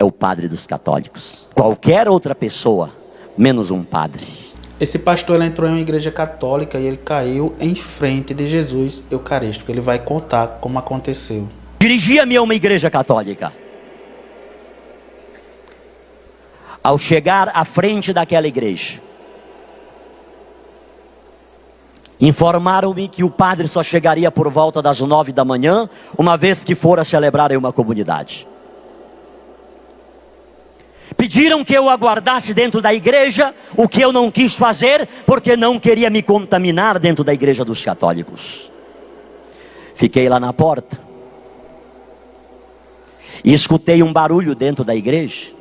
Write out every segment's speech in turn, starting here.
é o padre dos católicos. Qualquer outra pessoa, menos um padre. Esse pastor, ele entrou em uma igreja católica e ele caiu em frente de Jesus Eucarístico. Ele vai contar como aconteceu. Dirigia-me a uma igreja católica. Ao chegar à frente daquela igreja, informaram-me que o padre só chegaria por volta das 9 da manhã, uma vez que fora celebrar em uma comunidade. Pediram que eu aguardasse dentro da igreja, o que eu não quis fazer, porque não queria me contaminar dentro da igreja dos católicos. Fiquei lá na porta e escutei um barulho dentro da igreja.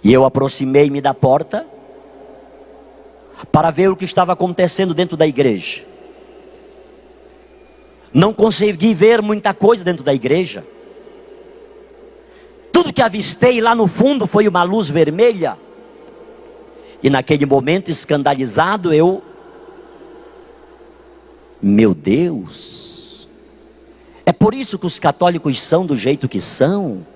E eu aproximei-me da porta para ver o que estava acontecendo dentro da igreja. Não consegui ver muita coisa dentro da igreja. Tudo que avistei lá no fundo foi uma luz vermelha. E naquele momento, escandalizado, meu Deus, é por isso que os católicos são do jeito que são.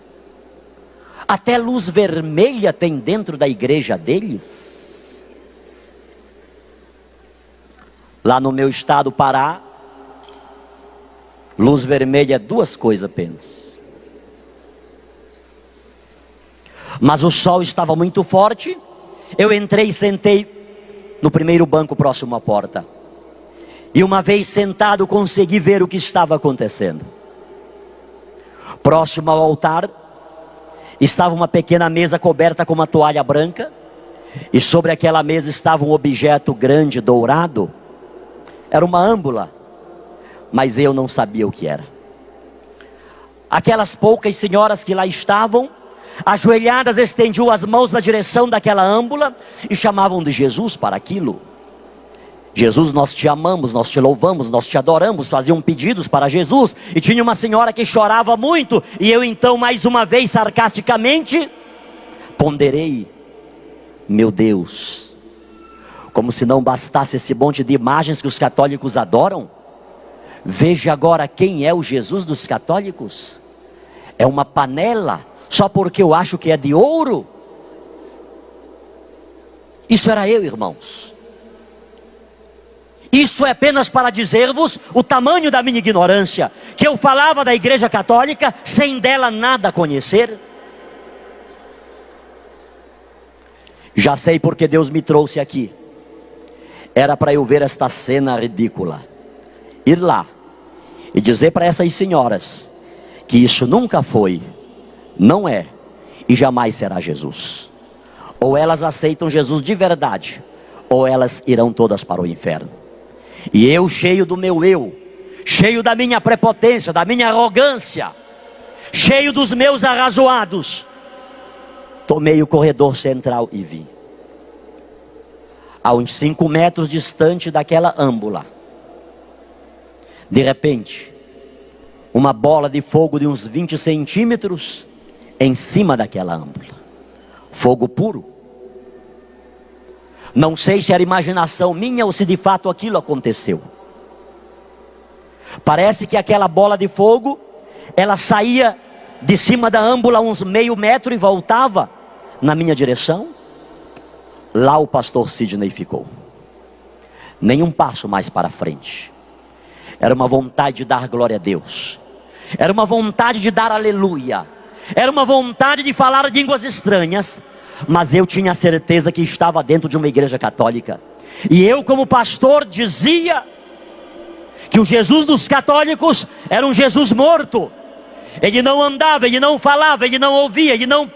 Até luz vermelha tem dentro da igreja deles. Lá no meu estado, Pará, luz vermelha é 2 coisas apenas. Mas o sol estava muito forte. Eu entrei e sentei no primeiro banco próximo à porta. E uma vez sentado, consegui ver o que estava acontecendo. Próximo ao altar estava uma pequena mesa coberta com uma toalha branca. E sobre aquela mesa estava um objeto grande, dourado. Era uma âmbula, mas eu não sabia o que era. Aquelas poucas senhoras que lá estavam, ajoelhadas, estendiam as mãos na direção daquela âmbula e chamavam de Jesus para aquilo. Jesus, nós te amamos, nós te louvamos, nós te adoramos. Faziam pedidos para Jesus. E tinha uma senhora que chorava muito. E eu então, mais uma vez, sarcasticamente, ponderei: meu Deus, como se não bastasse esse monte de imagens que os católicos adoram, veja agora quem é o Jesus dos católicos. É uma panela, só porque eu acho que é de ouro. Isso era eu, irmãos. Isso é apenas para dizer-vos o tamanho da minha ignorância, que eu falava da igreja católica sem dela nada conhecer. Já sei porque Deus me trouxe aqui. Era para eu ver esta cena ridícula. Ir lá e dizer para essas senhoras que isso nunca foi, não é e jamais será Jesus. Ou elas aceitam Jesus de verdade, ou elas irão todas para o inferno. E eu, cheio do meu eu, cheio da minha prepotência, da minha arrogância, cheio dos meus arrazoados, tomei o corredor central e vim. A uns 5 metros distante daquela âmbula, de repente, uma bola de fogo de uns 20 centímetros em cima daquela âmbula. Fogo puro. Não sei se era imaginação minha ou se de fato aquilo aconteceu. Parece que aquela bola de fogo, ela saía de cima da âmbula uns meio metro e voltava na minha direção. Lá o pastor Sidney ficou. Nem um passo mais para frente. Era uma vontade de dar glória a Deus. Era uma vontade de dar aleluia. Era uma vontade de falar línguas estranhas. Mas eu tinha certeza que estava dentro de uma igreja católica. E eu, como pastor, dizia que o Jesus dos católicos era um Jesus morto. Ele não andava, ele não falava, ele não ouvia, ele não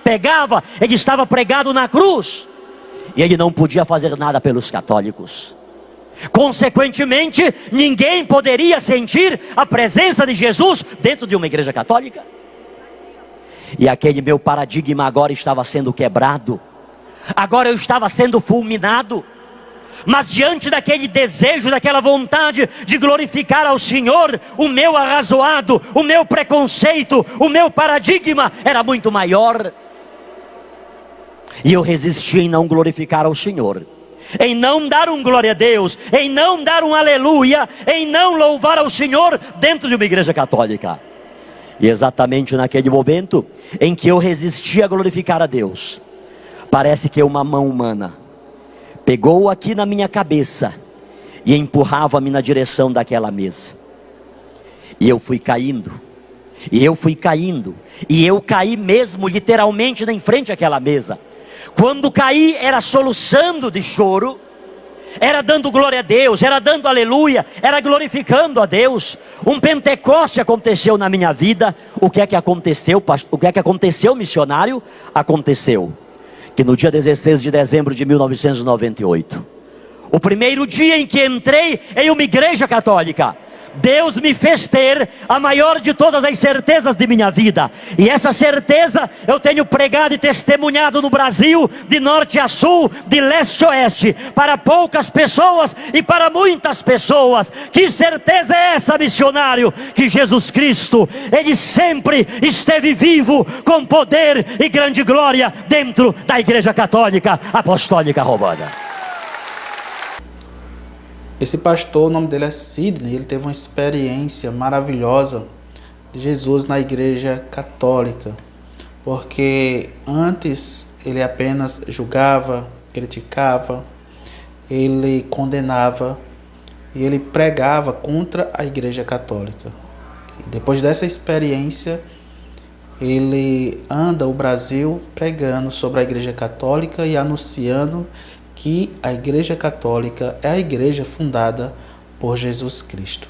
pegava. Ele estava pregado na cruz. E ele não podia fazer nada pelos católicos. Consequentemente, ninguém poderia sentir a presença de Jesus dentro de uma igreja católica. E aquele meu paradigma agora estava sendo quebrado. Agora eu estava sendo fulminado. Mas diante daquele desejo, daquela vontade de glorificar ao Senhor, o meu arrazoado, o meu preconceito, o meu paradigma era muito maior. E eu resisti em não glorificar ao Senhor, em não dar um glória a Deus, em não dar um aleluia, em não louvar ao Senhor dentro de uma igreja católica. E exatamente naquele momento em que eu resisti a glorificar a Deus, parece que uma mão humana pegou aqui na minha cabeça e empurrava-me na direção daquela mesa. E eu fui caindo, e eu fui caindo, e eu caí mesmo literalmente em frente àquela mesa. Quando caí, era soluçando de choro, era dando glória a Deus, era dando aleluia, era glorificando a Deus. Um Pentecoste aconteceu na minha vida. O que é que aconteceu, o que é que aconteceu, missionário? Aconteceu que no dia 16 de dezembro de 1998, o primeiro dia em que entrei em uma igreja católica, Deus me fez ter a maior de todas as certezas de minha vida. E essa certeza eu tenho pregado e testemunhado no Brasil, de norte a sul, de leste a oeste, para poucas pessoas e para muitas pessoas. Que certeza é essa, missionário? Que Jesus Cristo, Ele sempre esteve vivo, com poder e grande glória, dentro da Igreja Católica Apostólica Romana. Esse pastor, o nome dele é Sidney, ele teve uma experiência maravilhosa de Jesus na igreja católica, porque antes ele apenas julgava, criticava, ele condenava e ele pregava contra a igreja católica. E depois dessa experiência, ele anda o Brasil pregando sobre a igreja católica e anunciando que a Igreja Católica é a igreja fundada por Jesus Cristo.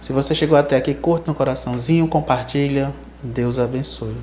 Se você chegou até aqui, curta no coraçãozinho, compartilha. Deus abençoe.